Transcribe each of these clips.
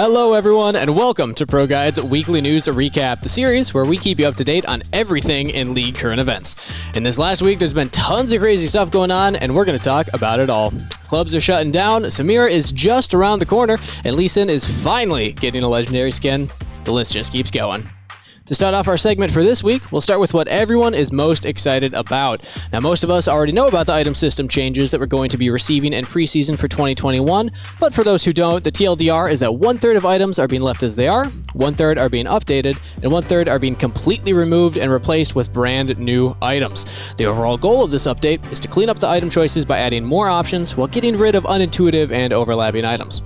Hello everyone, and welcome to ProGuides Weekly News Recap, the series where we keep you up to date on everything in League current events. In this last week, there's been tons of crazy stuff going on, and we're going to talk about it all. Clubs are shutting down, Samira is just around the corner, and Lee Sin is finally getting a legendary skin. The list just keeps going. To start off our segment for this week, we'll start with what everyone is most excited about. Now, most of us already know about the item system changes that we're going to be receiving in preseason for 2021, but for those who don't, the TLDR is that 1/3 of items are being left as they are, 1/3 are being updated, and 1/3 are being completely removed and replaced with brand new items. The overall goal of this update is to clean up the item choices by adding more options while getting rid of unintuitive and overlapping items.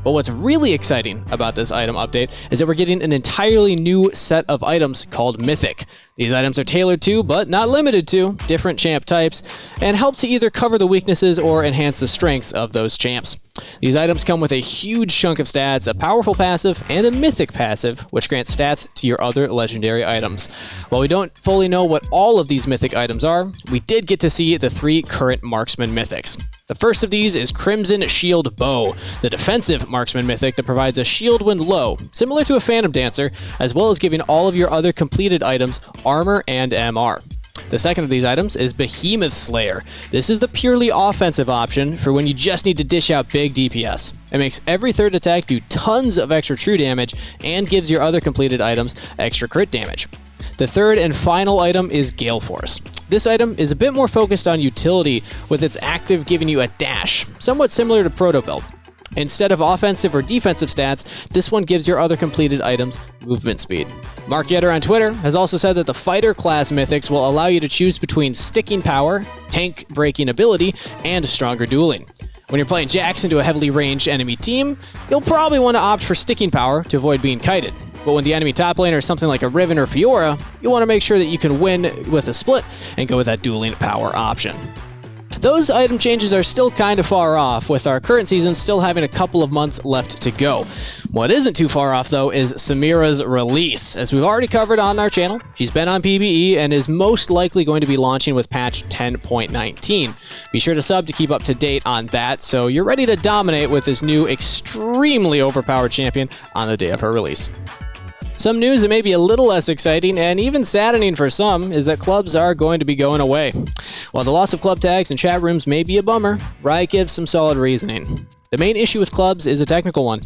But what's really exciting about this item update is that we're getting an entirely new set of items called MYTHIC. These items are tailored to, but not limited to, different champ types, and help to either cover the weaknesses or enhance the strengths of those champs. These items come with a huge chunk of stats, a powerful passive, and a mythic passive, which grants stats to your other legendary items. While we don't fully know what all of these mythic items are, we did get to see the 3 current marksman mythics. The first of these is Crimson Shield Bow, the defensive marksman mythic that provides a shield when low, similar to a Phantom Dancer, as well as giving all of your other completed items armor and MR. The second of these items is Behemoth Slayer. This is the purely offensive option for when you just need to dish out big DPS. It makes every third attack do tons of extra true damage and gives your other completed items extra crit damage. The third and final item is Gale Force. This item is a bit more focused on utility, with its active giving you a dash, somewhat similar to Proto Build. Instead of offensive or defensive stats, this one gives your other completed items movement speed. Mark Yetter on Twitter has also said that the fighter class mythics will allow you to choose between sticking power, tank breaking ability, and stronger dueling. When you're playing Jax into a heavily ranged enemy team, you'll probably want to opt for sticking power to avoid being kited. But when the enemy top laner is something like a Riven or Fiora, you want to make sure that you can win with a split and go with that dueling power option. Those item changes are still kind of far off, with our current season still having a couple of months left to go. What isn't too far off, though, is SAMIRA'S release. As we've already covered on our channel, she's been on PvE and is most likely going to be launching with patch 10.19. Be sure to sub to keep up to date on that, so you're ready to dominate with this new, extremely overpowered champion on the day of her release. Some news that may be a little less exciting and even saddening for some is that clubs are going to be going away. While the loss of club tags and chat rooms may be a bummer, Riot gives some solid reasoning. The main issue with clubs is a technical one.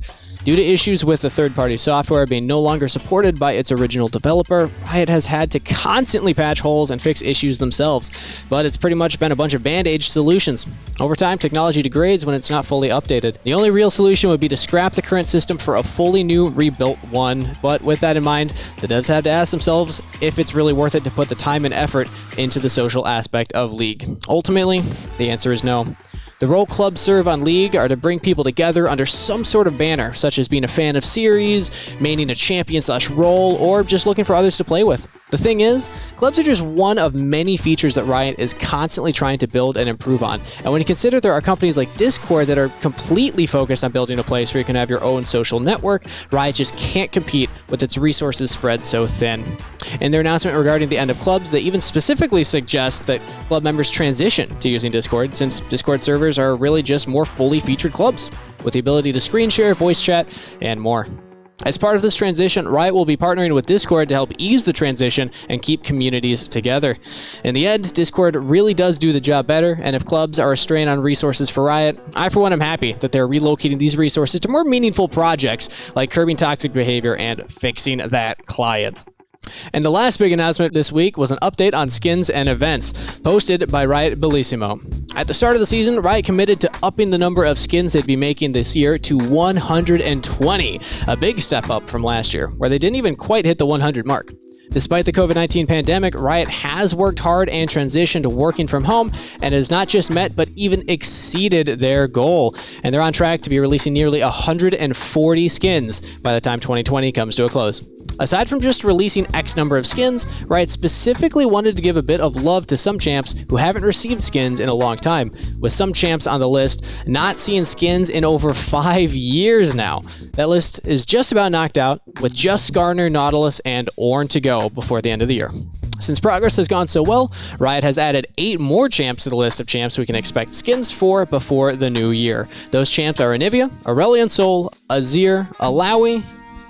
Due to issues with the third-party software being no longer supported by its original developer, Riot has had to constantly patch holes and fix issues themselves, but it's pretty much been a bunch of band-aid solutions. Over time, technology degrades when it's not fully updated. The only real solution would be to scrap the current system for a fully new, rebuilt one, but with that in mind, the devs have to ask themselves if it's really worth it to put the time and effort into the social aspect of League. Ultimately, the answer is no. The role clubs serve on League are to bring people together under some sort of banner, such as being a fan of series, maining a champion/role, or just looking for others to play with. The thing is, clubs are just one of many features that Riot is constantly trying to build and improve on. And when you consider there are companies like Discord that are completely focused on building a place where you can have your own social network, Riot just can't compete with its resources spread so thin. In their announcement regarding the end of clubs, they even specifically suggest that club members transition to using Discord, since Discord servers are really just more fully featured clubs, with the ability to screen share, voice chat, and more. As part of this transition, Riot will be partnering with Discord to help ease the transition and keep communities together. In the end, Discord really does do the job better, and if clubs are a strain on resources for Riot, I for one am happy that they're relocating these resources to more meaningful projects like curbing toxic behavior and fixing that client. And the last big announcement this week was an update on skins and events, posted by Riot Bellissimo. At the start of the season, Riot committed to upping the number of skins they'd be making this year to 120, a big step up from last year, where they didn't even quite hit the 100 mark. Despite the COVID-19 pandemic, Riot has worked hard and transitioned to working from home, and has not just met, but even exceeded their goal. And they're on track to be releasing nearly 140 skins by the time 2020 comes to a close. Aside from just releasing X number of skins, Riot specifically wanted to give a bit of love to some champs who haven't received skins in a long time, with some champs on the list not seeing skins in over 5 years now. That list is just about knocked out, with just Skarner, Nautilus, and Ornn to go before the end of the year. Since progress has gone so well, Riot has added 8 more champs to the list of champs we can expect skins for before the new year. Those champs are Anivia, Aurelion Sol, Azir, Alawi,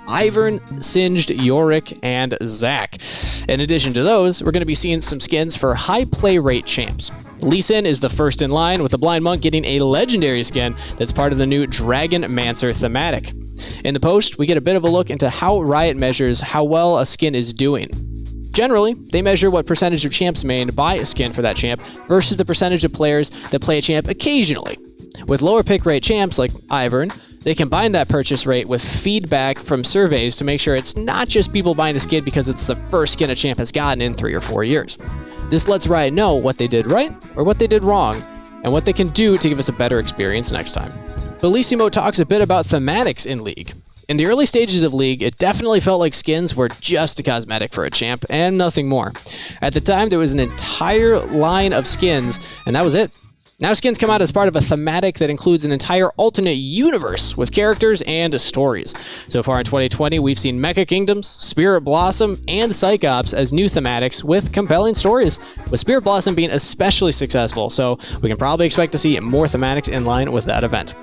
Ivern, Singed, Yorick, and Zac. In addition to those, we're going to be seeing some skins for high play rate champs. Lee Sin is the first in line, with the Blind Monk getting a legendary skin that's part of the new Dragon Mancer thematic. In the post, we get a bit of a look into how Riot measures how well a skin is doing. Generally, they measure what percentage of champs mained buy a skin for that champ versus the percentage of players that play a champ occasionally. With lower pick rate champs like Ivern, they combine that purchase rate with feedback from surveys to make sure it's not just people buying a skin because it's the first skin a champ has gotten in 3 or 4 years. This lets Riot know what they did right or what they did wrong, and what they can do to give us a better experience next time. Bellissimo talks a bit about thematics in League. In the early stages of League, it definitely felt like skins were just a cosmetic for a champ and nothing more. At the time, there was an entire line of skins, and that was it. Now skins come out as part of a thematic that includes an entire alternate universe with characters and stories. So far in 2020, we've seen Mecha Kingdoms, Spirit Blossom, and Psychops as new thematics with compelling stories, with Spirit Blossom being especially successful, so we can probably expect to see more thematics in line with that event.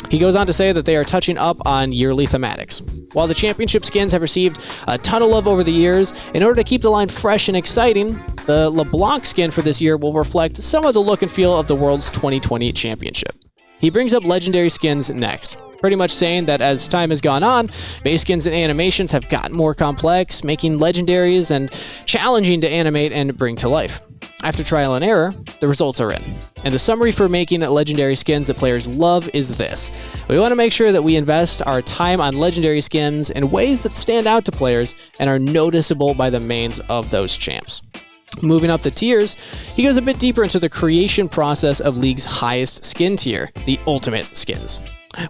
He goes on to say that they are touching up on yearly thematics. While the championship skins have received a ton of love over the years, in order to keep the line fresh and exciting, the LeBlanc skin for this year will reflect some of the look and feel of the World's 2020 Championship. He brings up legendary skins next, pretty much saying that as time has gone on, base skins and animations have gotten more complex, making legendaries and challenging to animate and bring to life. After trial and error, the results are in. And the summary for making legendary skins that players love is this. We want to make sure that we invest our time on legendary skins in ways that stand out to players and are noticeable by the mains of those champs. Moving up the tiers, he goes a bit deeper into the creation process of League's highest skin tier, the Ultimate Skins.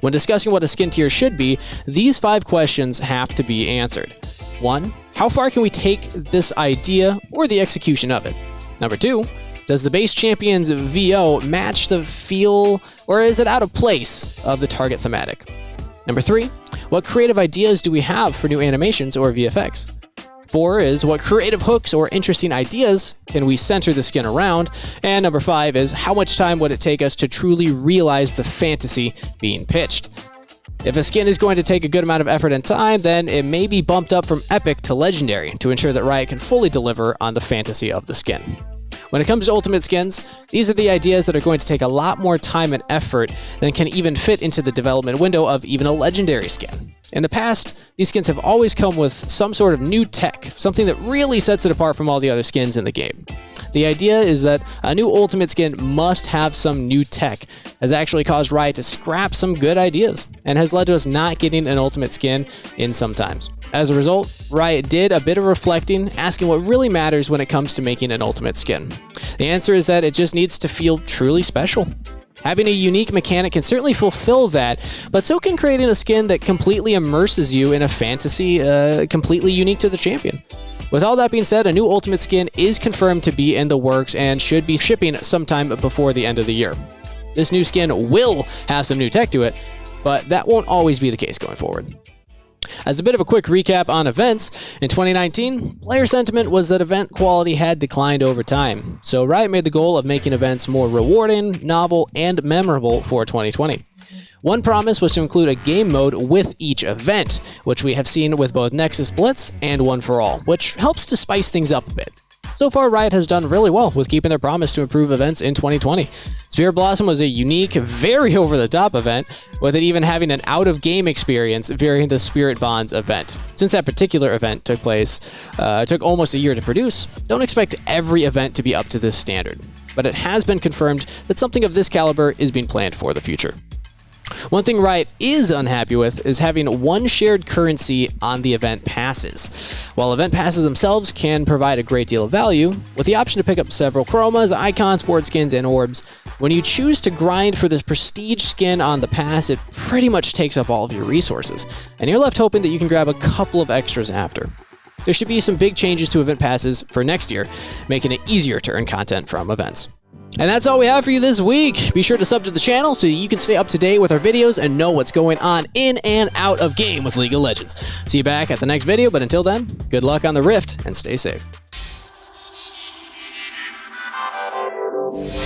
When discussing what a skin tier should be, these 5 questions have to be answered. 1. How far can we take this idea or the execution of it? Number 2, does the base champion's VO match the feel or is it out of place of the target thematic? Number 3, what creative ideas do we have for new animations or VFX? 4 is what creative hooks or interesting ideas can we center the skin around? And number 5 is how much time would it take us to truly realize the fantasy being pitched? If a skin is going to take a good amount of effort and time, then it may be bumped up from epic to legendary to ensure that Riot can fully deliver on the fantasy of the skin. When it comes to ultimate skins, these are the ideas that are going to take a lot more time and effort than can even fit into the development window of even a legendary skin. In the past, these skins have always come with some sort of new tech, something that really sets it apart from all the other skins in the game. The idea is that a new ultimate skin must have some new tech, has actually caused Riot to scrap some good ideas, and has led to us not getting an ultimate skin in some times. As a result, Riot did a bit of reflecting, asking what really matters when it comes to making an ultimate skin. The answer is that it just needs to feel truly special. Having a unique mechanic can certainly fulfill that, but so can creating a skin that completely immerses you in a fantasy completely unique to the champion. With all that being said, a new ultimate skin is confirmed to be in the works and should be shipping sometime before the end of the year. This new skin will have some new tech to it, but that won't always be the case going forward. As a bit of a quick recap on events, in 2019, player sentiment was that event quality had declined over time, so Riot made the goal of making events more rewarding, novel, and memorable for 2020. One promise was to include a game mode with each event, which we have seen with both Nexus Blitz and One for All, which helps to spice things up a bit. So far, Riot has done really well with keeping their promise to improve events in 2020. Spirit Blossom was a unique, very over-the-top event, with it even having an out-of-game experience during the Spirit Bonds event. Since that particular event took almost a year to produce, don't expect every event to be up to this standard. But it has been confirmed that something of this caliber is being planned for the future. One thing Riot is unhappy with is having one shared currency on the event passes. While event passes themselves can provide a great deal of value, with the option to pick up several chromas, icons, board skins, and orbs, when you choose to grind for this prestige skin on the pass, it pretty much takes up all of your resources, and you're left hoping that you can grab a couple of extras after. There should be some big changes to event passes for next year, making it easier to earn content from events. And that's all we have for you this week. Be sure to sub to the channel so you can stay up to date with our videos and know what's going on in and out of game with League of Legends. See you back at the next video, but until then, good luck on the Rift and stay safe. you.